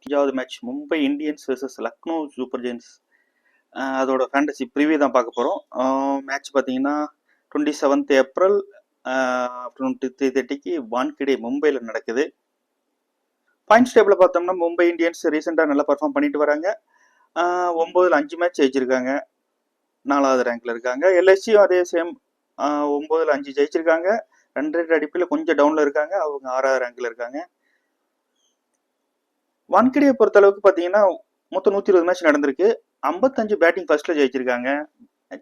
5வது match Mumbai Indians versus Lucknow super giants. அதோட fantasy preview தான் பார்க்க போகிறோம். மேட்ச் பார்த்தீங்கன்னா 27th ஏப்ரல் ஆஃப்டர்நூன் 3:30க்கு வான்கிடே மும்பையில் நடக்குது. பாயிண்ட்ஸ் டேபிளில் பார்த்தோம்னா மும்பை இந்தியன்ஸ் ரீசெண்டாக நல்லா பர்ஃபார்ம் பண்ணிட்டு வராங்க. 9ல் 5 மேட்ச் ஜெயிச்சிருக்காங்க, 4வது ரேங்கில் இருக்காங்க. எல்எஸ்சியும் அதே சேம், 9ல் 5 ஜெயிச்சிருக்காங்க. ரன் ரேட் அடிப்பில் கொஞ்சம் டவுனில் இருக்காங்க, அவங்க 6வது ரேங்கில் இருக்காங்க. வான்கிடியை பொறுத்த அளவுக்கு பார்த்தீங்கன்னா மொத்தம் 120 மேட்ச் நடந்திருக்கு. 55 பேட்டிங் ஃபர்ஸ்ட்ல ஜெயிச்சிருக்காங்க,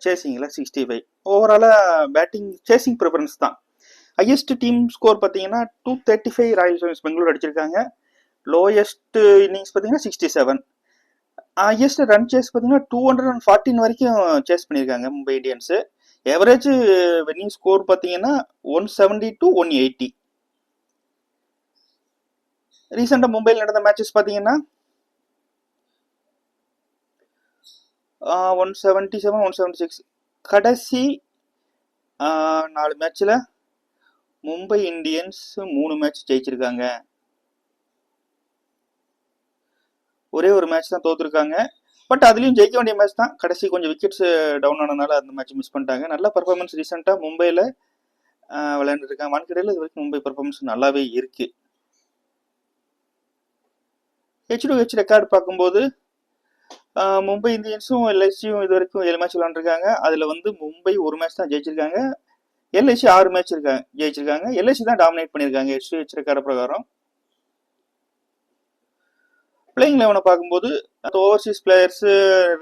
சேசிங்கில் 65. ஓவராலாக பேட்டிங் சேசிங் ப்ரிஃபரன்ஸ் தான். ஹையஸ்ட் டீம் ஸ்கோர் பார்த்தீங்கன்னா 235 ராயல் சேலஞ்சர்ஸ் பெங்களூர் அடிச்சிருக்காங்க. லோயஸ்ட் இன்னிங்ஸ் பார்த்தீங்கன்னா 67. ஹையஸ்ட் ரன் சேஸ் பார்த்தீங்கன்னா 214 வரைக்கும் சேஸ் பண்ணியிருக்காங்க Mumbai Indians. Average winning score பார்த்தீங்கன்னா 170 to 180. ரீசெண்டாக மும்பையில் நடந்த மேட்சஸ் பார்த்தீங்கன்னா 177, 176. கடைசி 4 மேட்ச்சில் மும்பை இந்தியன்ஸ் 3 மேட்ச் ஜெயிச்சிருக்காங்க, ஒரே ஒரு மேட்ச் தான் தோத்துருக்காங்க. பட் அதுலேயும் ஜெயிக்க வேண்டிய மேட்ச் தான். கடைசி கொஞ்சம் விக்கெட்ஸ் டவுன் ஆனதுனால அந்த மேட்ச் மிஸ் பண்ணிட்டாங்க. நல்ல பர்ஃபார்மன்ஸ் ரீசெண்டாக மும்பையில் விளையாண்டுருக்காங்க. வான்கிடையில் இது வரைக்கும் மும்பை பர்ஃபார்மன்ஸ் நல்லாவே இருக்கு. H2H ரெக்கார்டு பார்க்கும்போது மும்பை இந்தியன்ஸும் எல்ஐசியும் இது வரைக்கும் 7 மேட்ச் விளையாண்டுருக்காங்க. அதில் மும்பை ஒரு மேட்ச் தான் ஜெயிச்சிருக்காங்க, எல்ஐசி 6 மேட்ச் ஜெயிச்சிருக்காங்க. எல்ஐசி தான் டாமினேட் பண்ணியிருக்காங்க H2H ரெக்கார்டு பிரகாரம். பிளேயிங் 11 பார்க்கும்போது overseas players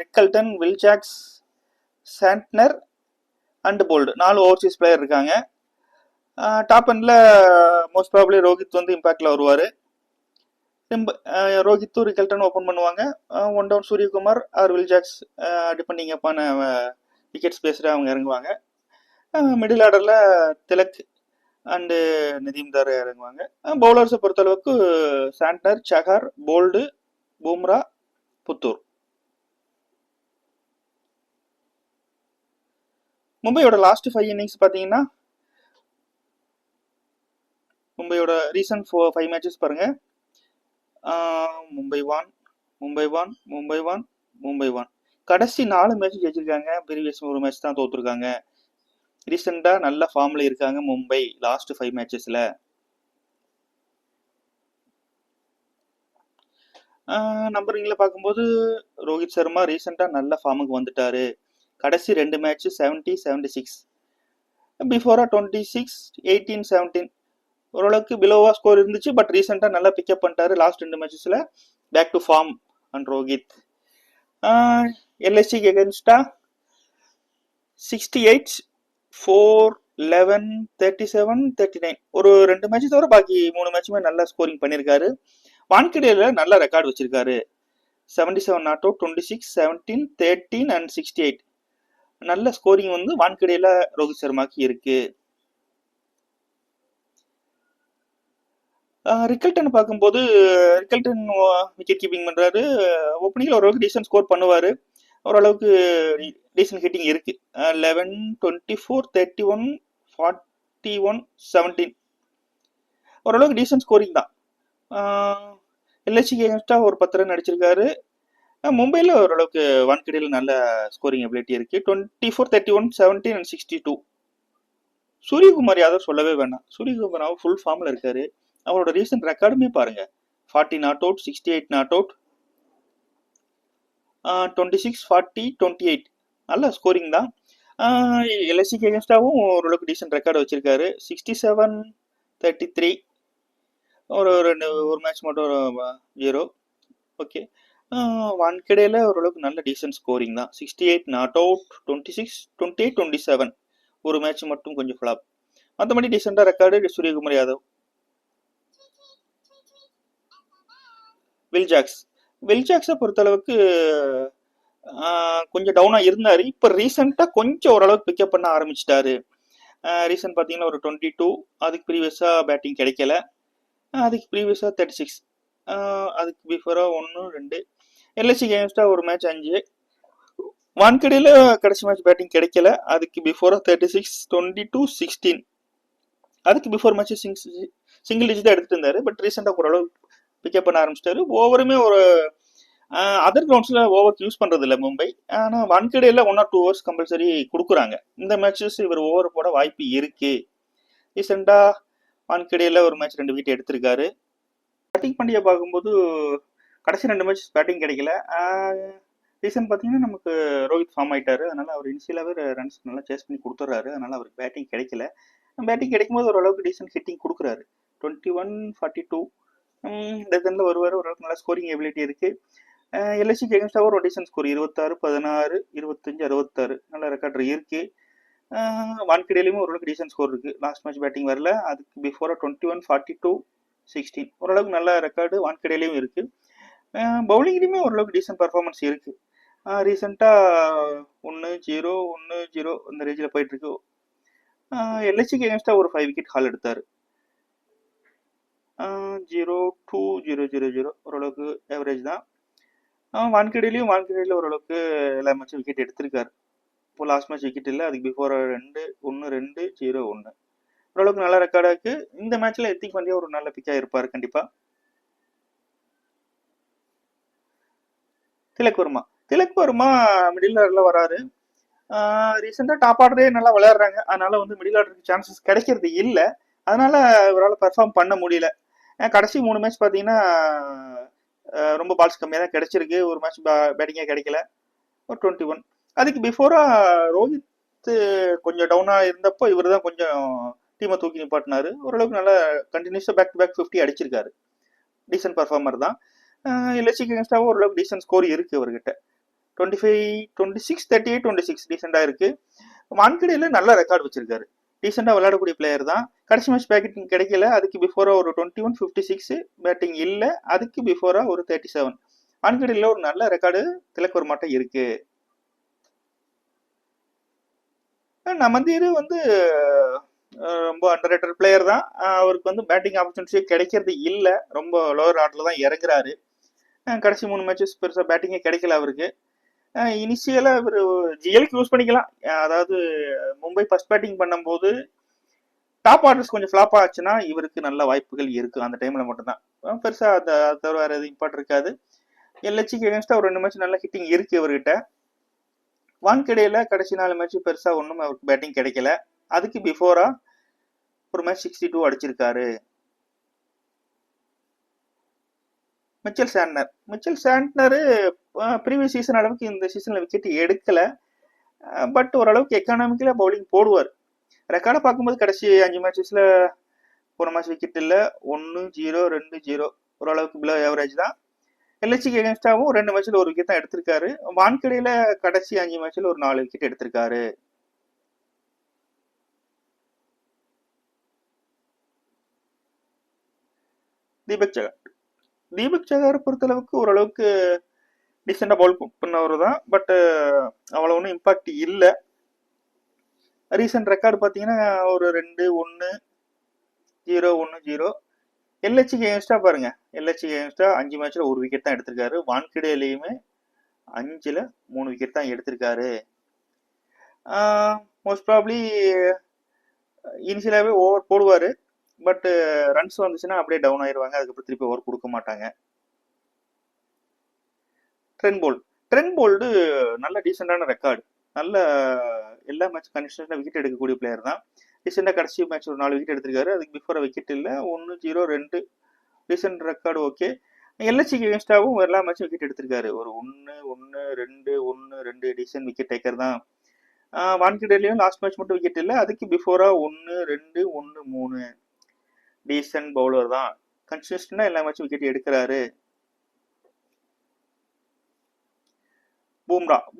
Rickelton, Will Jacks, Santner and Boult 4 overseas player இருக்காங்க. டாப் எண்டில் மோஸ்ட் ப்ராபப்ளி ரோஹித் இம்பாக்டில் வருவார். ரோஹித்தும் ரிக்கல்டன் ஓப்பன் பண்ணுவாங்க. 1 down Suryakumar or Will Jacks depending upon wicket ஸ்பேஸில் அவங்க இறங்குவாங்க. மிடில் ஆர்டரில் திலக் அண்டு நதீம்தார் இறங்குவாங்க. பவுலர்ஸை பொறுத்தளவுக்கு சாண்ட்னர், சஹார், போல்டு, பும்ரா, புத்தூர். மும்பையோட லாஸ்ட் 5 இன்னிங்ஸ் பார்த்தீங்கன்னா மும்பையோட ரீசன்ட் 5 மேட்சஸ் பாருங்க. மும்பை ஒன். கடைசி 4 மேட்ச் ஜெயிச்சிருக்காங்க, ப்ரீவியஸ் ஒரு மேட்ச் தான் தோத்துருக்காங்க. ரீசெண்டாக நல்ல ஃபார்மில் இருக்காங்க மும்பை லாஸ்ட் 5 மேட்சஸில். நம்பரிங்கில் பார்க்கும்போது ரோஹித் சர்மா ரீசெண்டாக நல்ல ஃபார்முக்கு வந்துட்டாரு. கடைசி 2 மேட்ச் 70, 76. பிஃபோரா 26, 18, 17 ஓரளவுக்கு பிலோவாக ஸ்கோர் இருந்துச்சு. பட் ரீசெண்டாக நல்லா பிக்கப் பண்ணிட்டாரு லாஸ்ட் 2 மேட்சஸில். Back to form and Rohit. எல்எஸ்சிக்கு எகென்ஸ்டா 68, 4, 11, 37, 39. ஒரு 2 மேட்ச் தவிர பாக்கி 3 மேட்சுமே நல்லா ஸ்கோரிங் பண்ணியிருக்காரு. வான்கிடையில் நல்ல ரெக்கார்டு வச்சிருக்காரு. 77 நாட் அவுட், 26, 17, 13 அண்ட் 68. நல்ல ஸ்கோரிங் வான்கிடையில் ரோஹித் சர்மாக்கு இருக்கு. ரிக்கல்டன் பார்க்கும்போது ரிக்கல்டன் விக்கெட் கீப்பிங் பண்ணுறாரு. ஓப்பனிங்கில் ஓரளவுக்கு டீசன்ட் ஸ்கோர் பண்ணுவார். ஓரளவுக்கு டீசன்ட் ஹிட்டிங் இருக்குது. 11, 24, 31, 41, 17. ஓரளவுக்கு டீசன்ட் ஸ்கோரிங் தான். எல்ஐசிக்கு எகென்ஸ்டாக ஒரு 10 ரன் அடிச்சிருக்காரு. மும்பையில் ஓரளவுக்கு வான்கிடையில் நல்ல ஸ்கோரிங் எபிலிட்டி இருக்குது. 24, 31, 17 அண்ட் 62. சூரியகுமார் யாதவ் சொல்லவே வேண்டாம். சூரியகுமார் யாதவ் ஃபுல் ஃபார்மில் இருக்காரு. அவரோட ரீசன்ட் ரெக்கார்டுமே பாருங்க. 40 நாட் அவுட், 68 நாட் அவுட், 26, 40, 28. நல்ல ஸ்கோரிங் தான். எல்எஸ்சிக்கு எகென்ஸ்டாகவும் ஓரளவுக்கு டீசன்ட் ரெக்கார்டு வச்சிருக்காரு. 67, 33. ஒரு மேட்ச் மட்டும் 0. ஓகே. வான்கிடையில் ஓரளவுக்கு நல்ல டீசன்ட் ஸ்கோரிங் தான். 68 நாட் அவுட், 26, 28, 27. ஒரு மேட்ச் மட்டும் கொஞ்சம் ஃப்ளாப். மற்றபடி டீசெண்டாக ரெக்கார்டு சூரியகுமார் யாதவ். வில்ஜாக்ஸை பொறுத்தளவுக்கு கொஞ்சம் டவுனாக இருந்தார். இப்போ ரீசெண்டாக கொஞ்சம் ஓரளவுக்கு பிக்கப் பண்ண ஆரம்பிச்சிட்டாரு. ரீசெண்ட் பார்த்தீங்கன்னா ஒரு 22. அதுக்கு ப்ரீவியஸாக பேட்டிங் கிடைக்கல. அதுக்கு ப்ரீவியஸாக 36. அதுக்கு பிஃபோராக 1, 2. எல்எஸ்சிக்கு எகென்ஸ்டாக ஒரு மேட்ச் 5. வான்கிடையில் கடைசி மேட்ச் பேட்டிங் கிடைக்கல. அதுக்கு பிஃபோராக 36, 22, 16. அதுக்கு பிஃபோர் மேட்ச் சிங்கிள் டிஜிட் தான் எடுத்துட்டு இருந்தாரு. பட் ரீசெண்டாக ஓரளவு பிக்கப் பண்ண ஆரம்பிச்சிட்டாரு. ஓவருமே ஒரு அதர் கிரவுண்ட்ஸில் ஓவருக்கு யூஸ் பண்ணுறது இல்லை மும்பை. ஆனால் வான்கடையில் 1 or 2 ஓவர்ஸ் கம்பல்சரி கொடுக்குறாங்க. இந்த மேட்சஸ் இவர் ஓவர் போட வாய்ப்பு இருக்கு. ரீசெண்டாக வான்கடையில் ஒரு மேட்ச் 2 விக்கெட் எடுத்திருக்காரு. பேட்டிங் பண்டிகை பார்க்கும்போது கடைசி 2 மேட்ச் பேட்டிங் கிடைக்கல. ரீசன் பார்த்தீங்கன்னா நமக்கு ரோஹித் ஃபார்ம் ஆயிட்டாரு. அதனால அவர் இனிஷியலாகவே ரன்ஸ் நல்லா சேஸ் பண்ணி கொடுத்துட்றாரு. அதனால அவருக்கு பேட்டிங் கிடைக்கல. பேட்டிங் கிடைக்கும்போது ஓரளவுக்கு டீசென்ட் ஹிட்டிங் கொடுக்குறாரு. 21-42 இந்த இதில் வருவார். ஓரளவுக்கு நல்லா ஸ்கோரிங் எபிலிட்டி இருக்கு. எல்எஸ்சிக்கு எகென்ஸ்டாக ஒரு டீசென்ட் ஸ்கோர் 26-16, 25-66 நல்ல ரெக்கார்ட் இருக்கு. வான்கடையிலுமே ஓரளவுக்கு டீசென்ட் ஸ்கோர் இருக்கு. லாஸ்ட் மேட்ச் பேட்டிங் வரல. அதுக்கு பிஃபோரா 21-42-16 ஓரளவுக்கு நல்ல ரெக்கார்டு வான்கடையிலையும் இருக்கு. பவுலிங்லேயுமே ஓரளவுக்கு டீசென்ட் பர்ஃபார்மன்ஸ் இருக்கு. ரீசெண்டாக 1-0 1-0 இந்த ரேஞ்சில் போயிட்டு இருக்கு. எல்எஸ்சிக்கு எகென்ஸ்டாக ஒரு 5 விக்கெட் ஹால் எடுத்தார். 0-2-0-0-0 ஓரளவுக்கு ஆவரேஜ் தான். வான்கடையிலையும் ஓரளவுக்கு எல்லா மேட்சும் விக்கெட் எடுத்திருக்காரு. இப்போ லாஸ்ட் மேட்ச் விக்கெட் இல்லை. அதுக்கு பிஃபோர் 2-1-2-0-1 ஓரளவுக்கு நல்ல ரெக்கார்டாக இருக்கு. இந்த மேட்ச்ல ஹர்திக் பாண்டியா ஒரு நல்ல பிக்கா இருப்பார் கண்டிப்பா. திலக் வர்மா மிடில் ஆர்டர்ல வராரு. ரீசெண்டா டாப் ஆர்டரே நல்லா விளையாடுறாங்க. அதனால வந்து மிடில் ஆர்டருக்கு சான்சஸ் கிடைக்கிறது இல்லை. அதனால இவரால் பெர்ஃபார்ம் பண்ண முடியல. கடைசி 3 மேட்ச் பார்த்தீங்கன்னா ரொம்ப பால்ஸ் கம்மியாக தான் கிடைச்சிருக்கு. ஒரு மேட்ச் பேட்டிங்கே கிடைக்கல. ஒரு 21. அதுக்கு பிஃபோரா ரோஹித் கொஞ்சம் டவுனா இருந்தப்போ இவர் தான் கொஞ்சம் டீமை தூக்கி நிப்பாட்டினாரு. ஓரளவுக்கு நல்லா கண்டினியூஸா பேக் டு பேக் 50 அடிச்சிருக்காரு. டீசென்ட் பர்ஃபார்மர் தான். எல்எஸ்சிக்கு அகேன்ஸ்டாவும் ஓரளவுக்கு டீசென்ட் ஸ்கோர் இருக்கு அவர்கிட்ட. 25-26 38-26 டீசெண்டா இருக்கு. வான்கடையில நல்ல ரெக்கார்டு வச்சிருக்காரு. டீசெண்டா விளையாடக்கூடிய பிளேயர் தான். கடைசி மேட்ச் பேட்டிங் கிடைக்கல. அதுக்கு பிஃபோரா ஒரு 21-56 பேட்டிங் இல்லை. அதுக்கு பிஃபோரா ஒரு 37. வான்கடையில ஒரு நல்ல ரெக்கார்டு திலக் வர்மாட்ட இருக்கு. நமந்தீர் வந்து ரொம்ப அண்டர் ரேட்டட் பிளேயர் தான். அவருக்கு வந்து பேட்டிங் ஆப்பர்ச்சுனிட்டியே கிடைக்கிறது இல்லை. ரொம்ப லோவர் ஆர்டர்ல தான் இறங்குறாரு. கடைசி 3 மேட்சஸ் பெருசாக பேட்டிங்கே கிடைக்கல அவருக்கு. இனிஷியலா இவர் ஜிஎலுக்கு யூஸ் பண்ணிக்கலாம். அதாவது மும்பை ஃபர்ஸ்ட் பேட்டிங் பண்ணும்போது டாப் ஆர்டர்ஸ் கொஞ்சம் ஃபிளாப் ஆச்சுன்னா இவருக்கு நல்ல வாய்ப்புகள் இருக்கு. அந்த டைம்ல மட்டும்தான். பெருசா தவிர வேற எதுவும் இம்பார்ட் இருக்காது. எல்எச்சிக்கு எகென்ஸ்டா ஒரு 2 மேட்ச் நல்ல ஹிட்டிங் இருக்கு இவர்கிட்ட. வான்கடையில கடைசி 4 மேட்ச் பெருசா ஒன்றும் அவருக்கு பேட்டிங் கிடைக்கல. அதுக்கு பிஃபோரா ஒரு மேட்ச் 62 அடிச்சிருக்காரு. மிச்சல் சாண்ட்னர் ப்ரீவியஸ் சீசன் அளவுக்கு இந்த சீசன்ல விக்கெட் எடுக்கல. பட் ஓரளவுக்கு எக்கானாமிக்கலா பவுலிங் போடுவார். ரெக்கார்டை பார்க்கும்போது கடைசி 5 மேட்சஸ்ல ஒரு மேட்ச் விக்கெட் இல்லை. 1-0 2-0 ஓரளவுக்கு பிலோ ஆவரேஜ் தான். எல்எஸ்சிக்கு எகென்ஸ்டாவும் 2 மேட்ச்ல ஒரு விக்கெட் தான் எடுத்திருக்காரு. வான்கடையில கடைசி 5 மேட்ச்ல ஒரு 4 விக்கெட் எடுத்திருக்காரு. தீபக் சகார் பொறுத்தளவுக்கு ஓரளவுக்கு டீசெண்டா பவுல் பண்ணவர் தான். பட் அவ்வளவு ஒன்றும் இம்பாக்ட் இல்லை. ரீசன்ட் ரெக்கார்டு பார்த்தீங்கன்னா ஒரு 2-1-0-1-0. எல்எச்சிக்கு எகென்ஸ்டா பாருங்க. எல்எச்சிக்கு எகென்ஸ்டா 5 மேட்ச்ல ஒரு விக்கெட் தான் எடுத்திருக்காரு. வான்கடையிலையுமே 5ல 3 விக்கெட் தான் எடுத்திருக்காரு. மோஸ்ட் ப்ராப்ளி இனிஷியலாவே ஓவர் போடுவாரு. பட் ரன்ஸ் வந்துச்சுன்னா அப்படியே டவுன் ஆயிடுவாங்க. அதுக்கப்புறம் திருப்பி ஓவர் கொடுக்க மாட்டாங்க. ட்ரெண்ட் போல்டு நல்ல டீசெண்டான ரெக்கார்டு. நல்ல எல்லா மேட்ச் கன்சிஸ்டன்டா விக்கெட் எடுக்கக்கூடிய பிளேயர் தான். ரீசெண்டா கடைசி மேட்ச் ஒரு 4 விக்கெட் எடுத்திருக்காரு. அதுக்கு பிஃபோர் விக்கெட் இல்லை. 1-0-2 ரீசெண்ட் ரெக்கார்டு ஓகே. எல்எஸ்சிக்கு எகென்ஸ்டாவும் எல்லா மேட்சும் விக்கெட் எடுத்திருக்காரு. ஒரு 1-1-2-1-2 டீசென்ட் விக்கெட் டேக்கர் தான். வான்கடையிலையும் லாஸ்ட் மேட்ச் மட்டும் விக்கெட் இல்லை. அதுக்கு பிஃபோரா 1-2-1-3 டீசென்ட் பவுலர் தான். கன்சிஸ்டன்டா எல்லா மேட்சும் விக்கெட் எடுக்கிறாரு.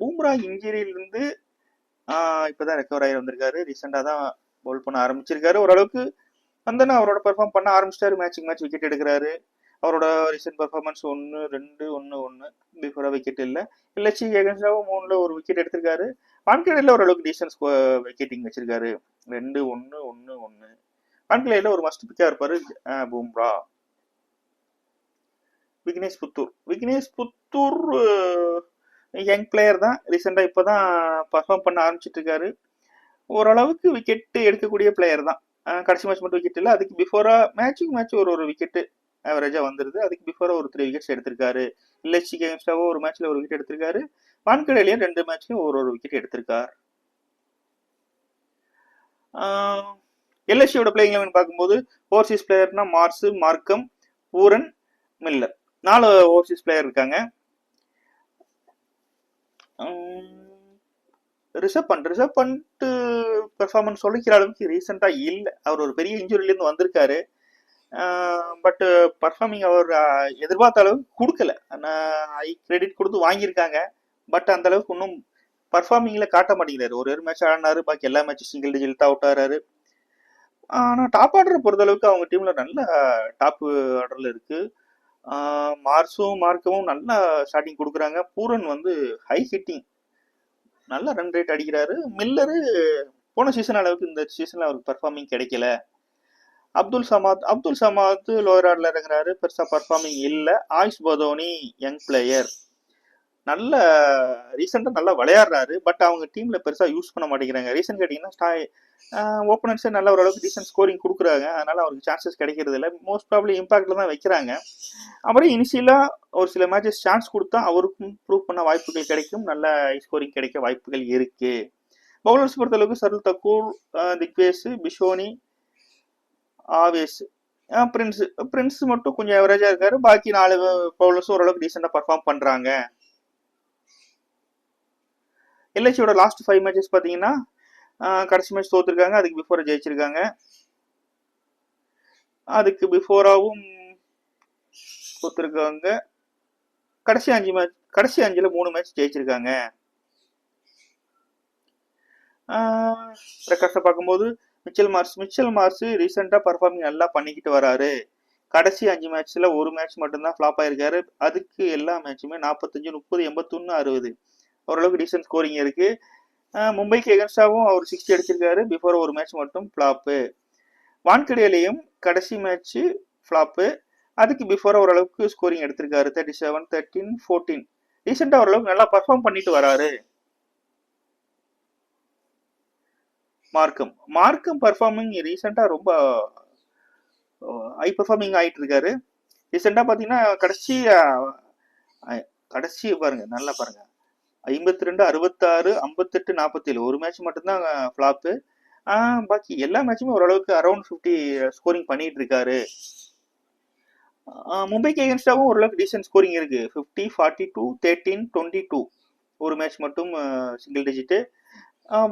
பூம்ரா இன்ஜுரியிலிருந்து இப்பதான் ரெக்கவர் ஆகி வந்திருக்காரு. ரீசெண்டா தான் பவுல் பண்ண ஆரம்பிச்சிருக்காரு. ஓரளவுக்கு வந்தனா அவரோட பெர்ஃபார்ம் பண்ண ஆரம்பிச்சிட்டாரு. மேட்ச் விக்கெட் எடுக்கிறாரு. அவரோட ரீசெண்ட் பெர்ஃபார்மன்ஸ் 1-2-1-1 பிஃபோரா விக்கெட் இல்லை. எல்எச்சி எகென்ஸ்டாவும் 3ல ஒரு விக்கெட் எடுத்திருக்காரு. வான்கடையில ஓரளவுக்கு டீசென்ட் விக்கெட்டிங் வச்சிருக்காரு. 2-1-1-1 வான்கடையில ஒரு மஸ்ட் பிக்கா இருப்பாரு பூம்ரா. விக்னேஷ் புத்தூர் யங் பிளேயர் தான். ரீசெண்டா இப்பதான் பர்ஃபார்ம் பண்ண ஆரம்பிச்சிட்டு இருக்காரு. ஓரளவுக்கு விக்கெட் எடுக்கக்கூடிய பிளேயர் தான். கடைசி மேட்ச் மட்டும் விக்கெட் இல்லை. அதுக்கு பிஃபோரா மேட்சுக்கு மேட்ச் ஒரு விக்கெட் ஆவரேஜாக வந்துருது. அதுக்கு பிஃபோராக ஒரு 3 விக்கெட்ஸ் எடுத்திருக்காரு. எல்எஸ்சிக்கு அகேன்ஸ்டாவோ ஒரு மேட்ச்சில் ஒரு விக்கெட் எடுத்திருக்காரு. வான்கடேலையும் 2 மேட்ச்லையும் ஒரு விக்கெட் எடுத்திருக்கார். எல்எஸ்சியோட பிளேயிங் லெவன் பார்க்கும்போது ஓவர்சீஸ் பிளேயர்னா மார்ஸ், மார்க்கம், பூரன், மில்லர் 4 ஓவர்சீஸ் பிளேயர் இருக்காங்க. ரிஷப் பண்ட் பெர்ஃபார்மன்ஸ் சொல்லிக்கிற அளவுக்கு ரீசெண்டாக இல்லை. அவர் ஒரு பெரிய இன்ஜுரியிலேருந்து வந்திருக்காரு. பட் பர்ஃபார்மிங் அவர் எதிர்பார்த்த அளவுக்கு கொடுக்கல. ஐ கிரெடிட் கொடுத்து வாங்கியிருக்காங்க. பட் அந்த அளவுக்கு இன்னும் பர்ஃபார்மிங்ல காட்ட மாட்டேங்கிறாரு. ஒரு மேட்ச் ஆடினாரு, பாக்கி எல்லா மேட்சும் சிங்கிள் டிஜிட் அவுட் ஆறாரு. ஆனா டாப் ஆர்டர் பொறுத்த அளவுக்கு அவங்க டீம்ல நல்ல டாப் ஆர்டர்ல இருக்கு. மார்ஸும் மார்க்கவும் நல்லா ஸ்டார்டிங் கொடுக்குறாங்க. பூரன் வந்து ஹை ஹிட்டிங், நல்ல ரன் ரேட் அடிக்கிறாரு. மில்லரு போன சீசன் அளவுக்கு இந்த சீசன்ல அவருக்கு பர்ஃபார்மிங் கிடைக்கல. அப்துல் சமாத் லோயர் ஆர்டர்ல இறங்குறாரு, பெருசா பர்ஃபார்மிங் இல்லை. ஆயுஷ் பதோனி யங் பிளேயர், நல்ல ரீசெண்டா நல்லா விளையாடுறாரு. பட் அவங்க டீம்ல பெருசா யூஸ் பண்ண மாட்டேங்கிறாங்க. ரீசன் கேட்டீங்கன்னா ஓப்பனன்ஸே நல்ல ஓரளவுக்கு டீசன்ட் ஸ்கோரிங் கொடுக்குறாங்க. அதனால அவருக்கு சான்சஸ் கிடைக்கிறது இல்லை. மோஸ்ட் ப்ராப்ளி இம்பாக்ட்ல தான் வைக்கிறாங்க. அப்புறம் இனிஷியலா ஒரு சில மேட்சஸ் சான்ஸ் கொடுத்தா அவருக்கும் ப்ரூவ் பண்ண வாய்ப்புகள் கிடைக்கும், நல்ல ஸ்கோரிங் கிடைக்க வாய்ப்புகள் இருக்கு. பவுலர்ஸ் பொறுத்த அளவுக்கு சருள் தக்கூர், திக்வேஸ், பிஷோனி, ஆவேஸ், பிரின்ஸ் மட்டும் கொஞ்சம் எவரேஜா இருக்காரு. பாக்கி 4 பவுலர்ஸும் ஓரளவுக்கு டீசெண்டா பர்ஃபார்ம் பண்றாங்க. எல்ஐசியோட லாஸ்ட் 5 மேட்சஸ் பாத்தீங்கன்னா கடைசி மேட்ச் தோத்துருக்காங்க, அதுக்கு பிஃபோரா ஜெயிச்சிருக்காங்க. அதுக்கு பிஃபோராவும் தோத்துருக்காங்க. கடைசி 5ல 3 மேட்ச் ஜெயிச்சிருக்காங்க. ரெக்கார்ட்ஸை பார்க்கும்போது மிச்சல் மார்ஸ் ரீசெண்டா பர்ஃபார்மிங் நல்லா பண்ணிக்கிட்டு வராரு. கடைசி 5 மேட்ச்ல ஒரு மேட்ச் மட்டும்தான் ஃபிளாப் ஆயிருக்காரு. அதுக்கு எல்லா மேட்சுமே 45, 30, 81, 60 ஓரளவுக்கு டீசன்ட் ஸ்கோரிங் இருக்கு. மும்பைக்கு எகன்ஸ்டாவும் அவர் 60 அடிச்சிருக்காரு. பிஃபோர் ஒரு மேட்ச் மட்டும் ஃபிளாப்பு. வான்கடேலையும் கடைசி மேட்ச் ஃபிளாப்பு. அதுக்கு பிஃபோர் ஓரளவுக்கு ஸ்கோரிங் எடுத்திருக்காரு. 37, 13, 14 ரீசெண்டா ஓரளவுக்கு நல்லா பர்ஃபார்ம் பண்ணிட்டு வராரு. மார்க்கம் பர்ஃபார்மிங் ரீசெண்டா ரொம்ப ஹை பர்ஃபார்மிங் ஆயிட்டு இருக்காரு. ரீசெண்டா பாத்தீங்கன்னா கடைசி பாருங்க, நல்லா பாருங்க, 52, 66, 58, 47 ஒரு மேட்ச் மட்டும்தான் ஃபிளாப்பு. பாக்கி எல்லா மேட்சுமே ஓரளவுக்கு அரௌண்ட் 50 ஸ்கோரிங் பண்ணிட்டு இருக்காரு. மும்பைக்கு எகென்ஸ்டாவும் ஓரளவுக்கு டீசென்ட் ஸ்கோரிங் இருக்கு. 50, 42, 13, 22 ஒரு மேட்ச் மட்டும் சிங்கிள் டிஜிட்.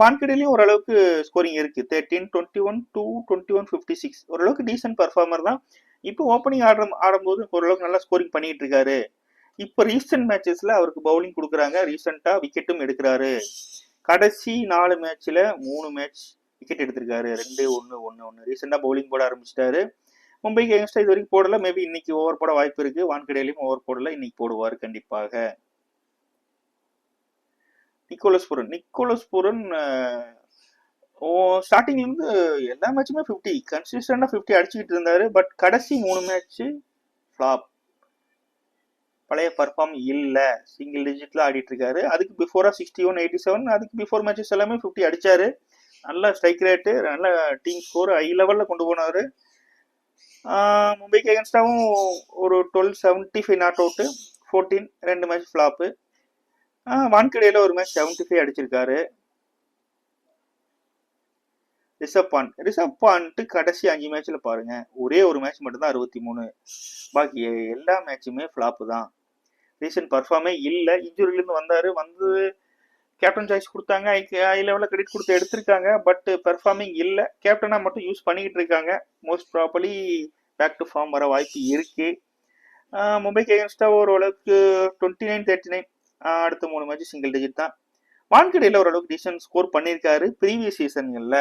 வான்கடேலையும் ஓரளவுக்கு ஸ்கோரிங் இருக்கு. 13, 21, 2, 21, 56 ஓரளவுக்கு டீசென்ட் பர்ஃபார்மர் தான். இப்போ ஓப்பனிங் ஆடும்போது ஓரளவுக்கு நல்லா ஸ்கோரிங் பண்ணிட்டு இருக்காரு. இப்போ ரீசெண்ட் மேட்சஸ்ல அவருக்கு பவுலிங் கொடுக்குறாங்க, ரீசெண்டா விக்கெட்டும் எடுக்கிறாரு. கடைசி 4 மேட்ச்ல 3 மேட்ச் விக்கெட் எடுத்திருக்காரு. 2, 1, 1, 1 ரீசெண்டா பவுலிங் போட ஆரம்பிச்சிட்டாரு. மும்பைக்கு எகென்ஸ்டா இது வரைக்கும் போடல. மேபி இன்னைக்கு ஓவர் போட வாய்ப்பு இருக்கு. வான்கடேலையும் ஓவர் போடல, இன்னைக்கு போடுவார் கண்டிப்பாக. நிக்கோலஸ் பூரன் ஸ்டார்டிங்ல இருந்து எல்லா மேட்சுமே 50 கன்சிஸ்டண்டா 50 அடிச்சுக்கிட்டு இருந்தாரு. பட் கடைசி 3 மேட்ச் ஃபிளாப், பழைய பர்ஃபார்ம் இல்ல, சிங்கிள் டிஜிட்ல ஆடிட்டு இருக்காரு. அதுக்கு பிஃபோரா 61, 87 அதுக்கு பிஃபோர் மேட்சஸ் எல்லாமே 50 அடிச்சாரு. நல்ல ஸ்ட்ரைக் ரேட்டு, நல்ல டீம் ஸ்கோர் ஹை லெவல்ல கொண்டு போனாரு. மும்பைக்கு எகென்ஸ்டாவும் ஒரு 12, 75 நாட் அவுட், 14 2 மேட்ச் ஃபிளாப்பு. வான்கடேல ஒரு மேட்ச் 75 அடிச்சிருக்காரு. ரிஷப் பாண்ட் கடைசி 5 மேட்ச்ல பாருங்க, ஒரே ஒரு மேட்ச் மட்டும்தான் 63, பாக்கி எல்லா மேட்சுமே ஃபிளாப்பு தான். ரீசன்ட் பர்ஃபார்மே இல்லை. இன்ஜுரியிலிருந்து வந்து கேப்டன் சாய்ஸ் கொடுத்தாங்க, ஹை லெவலில் கிரெடிட் கொடுத்து எடுத்திருக்காங்க. பட் பெர்ஃபார்மிங் இல்லை. கேப்டனா மட்டும் யூஸ் பண்ணிக்கிட்டு இருக்காங்க. Most properly back to form வர வாய்ப்பு இருக்கு. மும்பைக்கு எகென்ஸ்டா ஓரளவுக்கு 29, 39 அடுத்த 3 மேட்ச் சிங்கிள் டிஜிட் தான். வான்கடேல ஓரளவுக்கு டீசன்ட் ஸ்கோர் பண்ணியிருக்காரு. ப்ரீவியஸ் சீசன்கள்ல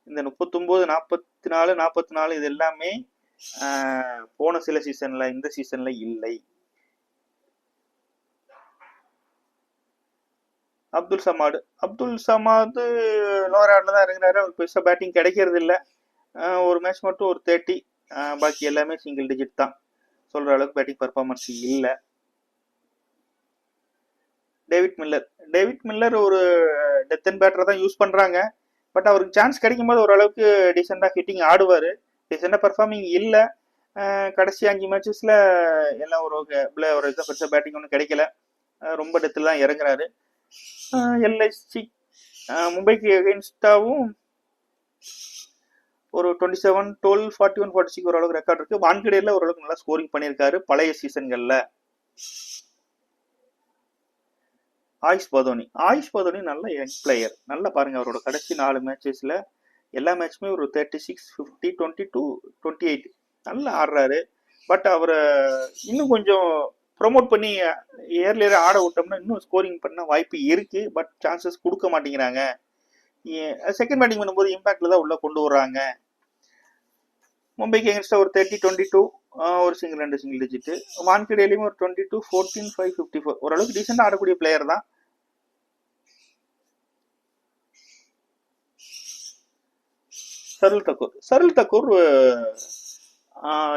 இந்த 39, 44, 44 இது எல்லாமே போன சில சீசன்ல, இந்த சீசன்ல இல்லை. அப்துல் சமாத் லோவர் ஆர்டர்ல தான் இறங்குறாரு. அவர் பெருசா பேட்டிங் கிடைக்கிறது இல்லை. ஒரு மேட்ச் மட்டும் ஒரு 30, பாக்கி எல்லாமே சிங்கிள் டிஜிட் தான். சொல்ற அளவுக்கு பேட்டிங் பர்ஃபார்மன்ஸ் இல்லை. டேவிட் மில்லர் ஒரு டெத் அண்ட் பேட்டரை தான் யூஸ் பண்றாங்க. பட் அவருக்கு சான்ஸ் கிடைக்கும் போது ஓரளவுக்கு டீசெண்டா ஹிட்டிங் ஆடுவாரு. டீசெண்டா பர்ஃபார்மிங் இல்லை. கடைசி 5 மேட்சஸ்ல எல்லாம் ஒரு ஒரு இதை பெருசாக பேட்டிங் ஒன்றும் கிடைக்கல. ரொம்ப டெத்தில் தான் இறங்குறாரு. எல்ஐசி மும்பைக்கு எகென்ஸ்டாவும் ஒரு 27, 12, 41, 46 ஓரளவுக்கு ரெக்கார்ட் இருக்கு. வான்கடேல ஓரளவுக்கு நல்லா ஸ்கோரிங் பண்ணியிருக்காரு பழைய சீசன்கள்ல. ஆயுஷ் பதோனி நல்ல யங் பிளேயர். நல்லா பாருங்க, அவரோட கடைசி 4 மேட்சஸ்ல எல்லா மேட்சுமே ஒரு 36, 50, 22, 28 நல்லா ஆடுறாரு. பட் அவரை இன்னும் கொஞ்சம் ப்ரொமோட் பண்ணி ஏர்லியர் ஆட விட்டோம்னா இன்னும் ஸ்கோரிங் பண்ண வாய்ப்பு இருக்கு. பட் சான்சஸ் கொடுக்க மாட்டேங்கிறாங்க. செகண்ட் பேட்டிங் பண்ணும்போது இம்பாக்ட்ல தான் உள்ள கொண்டு வர்றாங்க. மும்பைக்கு எகென்ஸ்டா ஒரு 30, 22 ஒரு சிங்கிள் 2 சிங்கிள் டிஜிட். வான்கடேலையும் ஒரு 22, 14, 5, 54 ஓரளவுக்கு டீசெண்டா ஆடக்கூடிய பிளேயர் தான். சருள் தக்கூர்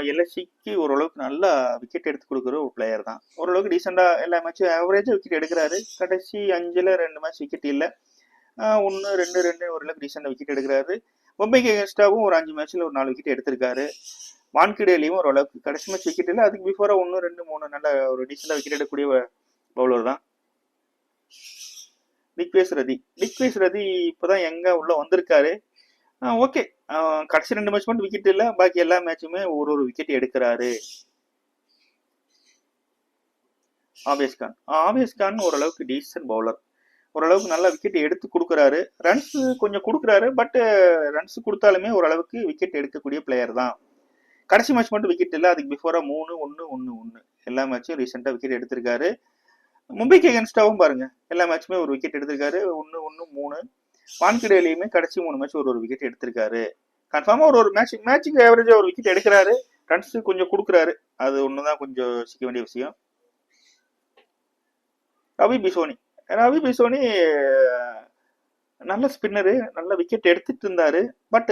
எல்எஸ்சிக்கு ஓரளவுக்கு நல்லா விக்கெட் எடுத்து கொடுக்குற ஒரு பிளேயர் தான். ஓரளவுக்கு டீசெண்டா எல்லா மேட்சும் ஆவரேஜா விக்கெட் எடுக்கிறாரு. கடைசி 5ல் 2 மேட்ச் விக்கெட் இல்லை. 1, 2 ஓரளவுக்கு டீசெண்டா விக்கெட் எடுக்கிறாரு. மும்பைக்கு எகென்ஸ்டாவும் ஒரு 5 மேட்ச்ல ஒரு 4 விக்கெட் எடுத்திருக்காரு. வான்கடேலையும் ஓரளவுக்கு கடைசி மேட்ச் விக்கெட் இல்லை. அதுக்கு பிஃபோரா 1, 2, 3 நல்ல ஒரு டீசெண்டா விக்கெட் எடுக்கக்கூடிய பவுலர் தான். திக்வேஷ் ரதி இப்பதான் எங்க உள்ள வந்திருக்காரு. ஓகே, கடைசி 2 மேட்ச் மட்டும் விக்கெட் இல்லை. பாக்கி எல்லா மேட்சுமே ஒரு விக்கெட் எடுக்கிறாரு. ஆவேஸ் கான் ஓரளவுக்கு டீசன்ட் பவுலர். ஓரளவுக்கு நல்லா விக்கெட் எடுத்து கொடுக்குறாரு. ரன்ஸ் கொஞ்சம் கொடுக்குறாரு. பட் ரன்ஸ் கொடுத்தாலுமே ஓரளவுக்கு விக்கெட் எடுக்கக்கூடிய பிளேயர் தான். கடைசி மேட்ச் மட்டும் விக்கெட் இல்லை. அதுக்கு பிஃபோரா 3, 1, 1, 1 எல்லா மேட்சும் ரீசெண்டா விக்கெட் எடுத்திருக்காரு. மும்பைக்கு எகென்ஸ்டாவும் பாருங்க, எல்லா மேட்சுமே ஒரு விக்கெட் எடுத்திருக்காரு. 1, 1, 3. வான்கடேலையுமே கடைசி 3 மேட்ச் ஒரு விக்கெட் எடுத்திருக்காரு. கன்ஃபார்மா ஒரு மேட்சுக்கு ஆவரேஜா ஒரு விக்கெட் எடுக்கிறாரு. ரன்ஸ் கொஞ்சம் கொடுக்குறாரு. அது ஒண்ணுதான் கொஞ்சம் சிக்க வேண்டிய விஷயம். ரவி பிசோனி நல்ல ஸ்பின்னரு, நல்ல விக்கெட் எடுத்துட்டு இருந்தாரு. பட்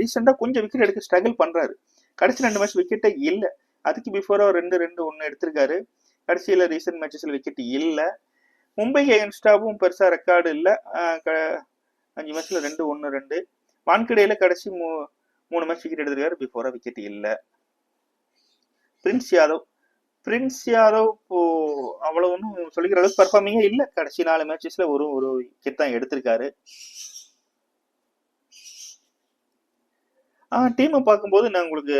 ரீசெண்டா கொஞ்சம் விக்கெட் எடுக்க ஸ்ட்ரகிள் பண்றாரு. கடைசி 2 மேட்ச் விக்கெட்டே இல்லை. அதுக்கு பிஃபோரா 2, 2, 1 எடுத்திருக்காரு. கடைசியில ரீசெண்ட் மேட்சஸ்ல விக்கெட் இல்லை. மும்பைக்கு எகென்ஸ்டாவும் பெருசா ரெக்கார்டு இல்லை. 5 மேட்ச்ல 2, 1, 2. வான்கடேல கடைசி 3 மேட்ச் விக்கெட் எடுத்திருக்காரு. பிஃபோரா விக்கெட் இல்லை. பிரின்ஸ் யாதவ் இப்போ அவ்வளவு ஒன்றும் சொல்லிக்கிற அளவுக்கு பர்ஃபார்மிங்கே இல்லை. கடைசி 4 மேட்சஸ்ல ஒரு விக்கெட் தான் எடுத்திருக்காரு. டீமை பார்க்கும்போது நான் உங்களுக்கு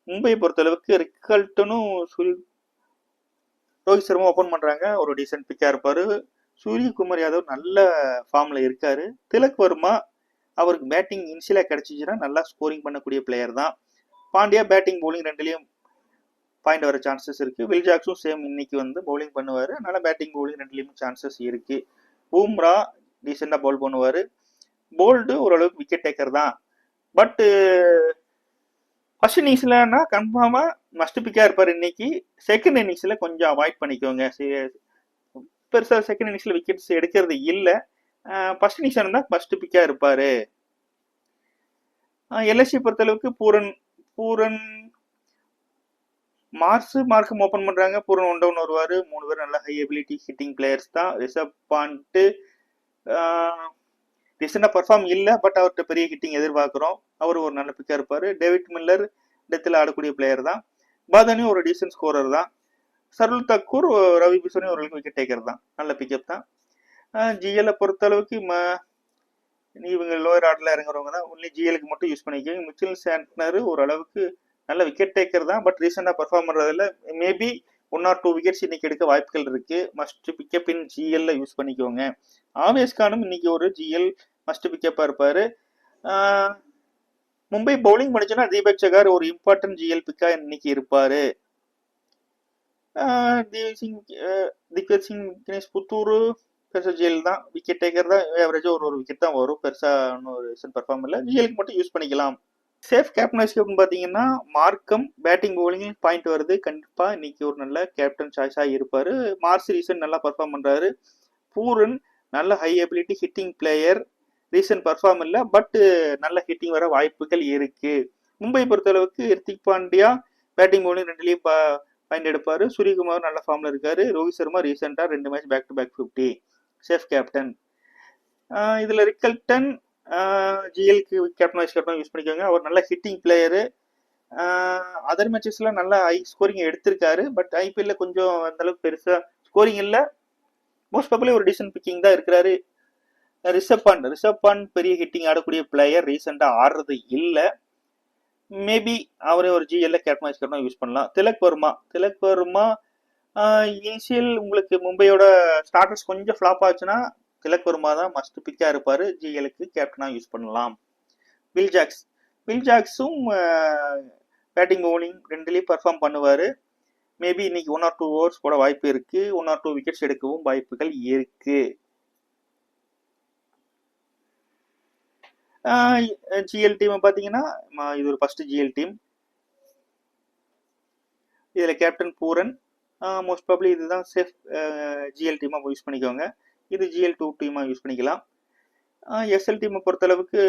மும்பையை பொறுத்தளவுக்கு ரிக்கல்டனும் ரோஹித் சர்மா ஓபன் பண்றாங்க. ஒரு டீசென்ட் பிக்கா இருப்பாரு. சூரியகுமார் யாதவ் நல்ல ஃபார்ம்ல இருக்காரு. திலக் வர்மா அவருக்கு பேட்டிங் இனிஷியலா கிடைச்சிச்சுன்னா நல்லா ஸ்கோரிங் பண்ணக்கூடிய பிளேயர் தான். பாண்டியா பேட்டிங் பவுலிங் ரெண்டுலயும் பாயிண்ட் வர சான்சஸ் இருக்கு. வில் ஜாக்ஸும் சேம் இன்னைக்கு பவுலிங் பண்ணுவாரு. அதனால பேட்டிங் பவுலிங் ரெண்டுலயும் சான்சஸ் இருக்கு. பூம்ரா டீசெண்டா பவுல் பண்ணுவாரு. போல்டு ஓரளவுக்கு விக்கெட் டேக்கர் தான். பட் ஃபர்ஸ்ட் இன்னிங்ஸ்லன்னா கன்ஃபார்மா மஸ்ட் பிக்கா இருப்பாரு. இன்னைக்கு செகண்ட் இன்னிங்ஸ்ல கொஞ்சம் அவாய்ட் பண்ணிக்கோங்க. பெருசா செகண்ட் இன்னிங்ஸ்ல விக்கெட்ஸ் எடுக்கிறது இல்லை. ஃபர்ஸ்ட் இன்னிங்ஸ் இருந்தா ஃபர்ஸ்ட் பிக்கா இருப்பாரு. எல்எஸ்சி பொறுத்தளவுக்கு பூரன் மார்க்கம் ஓபன் பண்றாங்க. பூரன் 1 down வருவாரு. 3 பேர் நல்ல ஹை எபிலிட்டி ஹிட்டிங் பிளேயர்ஸ் தான். ரிஷப் பாண்ட் ரீசெண்டா பர்ஃபார்ம் இல்லை. பட் அவர்கிட்ட பெரிய ஹிட்டிங் எதிர்பார்க்கிறோம். அவர் ஒரு நல்ல பிக்கா இருப்பாரு. டேவிட் மில்லர் டெத்தில் ஆடக்கூடிய பிளேயர் தான். பாதனி ஒரு டீசென்ட் ஸ்கோரர் தான். சருள் தக்கூர், ரவி பிசோனி ஒரு விக்கெட் டேக்கர் தான். நல்ல பிக்கப் தான். ஜிஎல் பொறுத்த அளவுக்கு இவங்க லோயர் ஆர்டர்ல இறங்குறவங்க தான். ஒன்லி ஜிஎலுக்கு மட்டும் யூஸ் பண்ணிக்கோங்க. மிச்சல் சாண்ட்னர் ஓரளவுக்கு நல்ல விக்கெட் டேக்கர் தான். பட் ரீசெண்டா பர்ஃபார்ம் பண்றதுல மேபி 1 or 2 விக்கெட்ஸ் இன்னைக்கு எடுக்க வாய்ப்புகள் இருக்கு. மஸ்ட் பிக்கப் இன் ஜிஎல்ல யூஸ் பண்ணிக்கோங்க. ஆவேஸ் கானும் இன்னைக்கு ஒரு ஜிஎல் மஸ்ட் பிக்கப்பா இருப்பாரு. மும்பை பவுலிங் பண்ணிச்சுன்னா தீபக் சகார் ஒரு இம்பார்ட்டன்ட் ஜிஎல் பிக்கா இன்னைக்கு இருப்பாரு. திக்வேஷ் சிங், தினேஷ் புத்தூர் பெருசா ஜிஎல் தான். விக்கெட் டேக்கர் தான். ஆவரேஜா ஒரு விக்கெட் தான் வரும். பெருசா ஒன்றும் பர்ஃபார்ம் இல்லை. ஜிஎலுக்கு மட்டும் யூஸ் பண்ணிக்கலாம். சேஃப் கேப்டன்சி பார்த்தீங்கன்னா மார்க்கம் பேட்டிங் பவுலிங் பாயிண்ட் வருது. கண்டிப்பா இன்னைக்கு ஒரு நல்ல கேப்டன் சாய்ஸா இருப்பாரு. மார்ஸ் ரீசன் நல்லா பர்ஃபார்ம் பண்றாரு. பூரன் நல்ல high ability hitting player. Recent perform இல்லை. பட் நல்ல ஹிட்டிங் வர வாய்ப்புகள் இருக்கு. மும்பை பொறுத்தளவுக்கு ஹிர்திக் பாண்டியா பேட்டிங் பவுலிங் ரெண்டுலயும் பாயிண்ட் எடுப்பாரு. சூரியகுமார் நல்ல ஃபார்ம்ல இருக்காரு. ரோஹித் சர்மா ரீசெண்டா 2 match back to back 50 safe captain. இதுல ரிக்கல்டன் ஜிஎலுக்கு கேப்டன் வைஸ் கேப்டன் யூஸ் பண்ணிக்கோங்க. அவர் நல்ல ஹிட்டிங் பிளேயரு. அதர் மேட்சஸ்ல நல்ல ஹை ஸ்கோரிங் எடுத்திருக்காரு. பட் ஐபிஎல்ல கொஞ்சம் அந்த அளவுக்கு பெருசா ஸ்கோரிங் இல்லை. மோஸ்ட் ப்ராபபிலி ஒரு டிசன்ட் பிக்கிங் தான் இருக்கிறாரு. ரிஷப் பாண்ட் பெரிய ஹிட்டிங் ஆடக்கூடிய பிளேயர், ரீசெண்டா ஆடுறது இல்லை. மேபி அவரே ஒரு ஜிஎல்ல கேப்டன் வைஸ் கேப்டன் யூஸ் பண்ணலாம். திலக் வர்மா இனிஷியல் உங்களுக்கு மும்பையோட ஸ்டார்டர்ஸ் கொஞ்சம் ஃபிளாப் ஆச்சுன்னா திலக் வர்மா தான் மஸ்ட் பிக்கா இருப்பாரு. ஜிஎலுக்கு கேப்டனா யூஸ் பண்ணலாம். வில் ஜாக்ஸும் பேட்டிங் பவுலிங் ரெண்டுலேயும் பர்ஃபார்ம் பண்ணுவார். மேபி இன்னைக்கு 1 or 2 ஓவர்ஸ் போட வாய்ப்பு இருக்கு. 1 or 2 விக்கெட்ஸ் எடுக்கவும் வாய்ப்புகள் இருக்கு. ஜிஎல் டீம் பார்த்தீங்கன்னா இது ஒரு ஃபர்ஸ்ட் ஜிஎல் டீம். இதில் கேப்டன் பூரன். மோஸ்ட் ப்ராபப்லி இதுதான் சேஃப் ஜிஎல் டீமாக யூஸ் பண்ணிக்கோங்க. இது ஜிஎல் 2 டீமாக யூஸ் பண்ணிக்கலாம். எஸ்எல் டீமை பொறுத்தளவுக்கு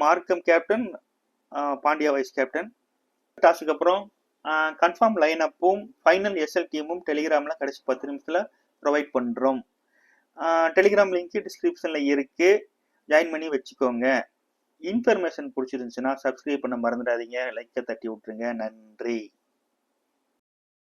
மார்க்கம் கேப்டன், பாண்டியா வைஸ் கேப்டன். டாஸுக்கு அப்புறம் கன்ஃபார்ம் லைன் அப்பும் ஃபைனல் எஸ்எல் டீமும் டெலிகிராமில் கடைசி 10 நிமிஷத்தில் ப்ரொவைட் பண்ணுறோம். டெலிகிராம் லிங்க் டிஸ்கிரிப்ஷனில் இருக்கு, ஜாயின் பண்ணி வச்சுக்கோங்க. இன்ஃபர்மேஷன் பிடிச்சிருந்துச்சுன்னா சப்ஸ்கிரைப் பண்ண மறந்துடாதீங்க, லைக்கை தட்டி விட்டுருங்க. நன்றி.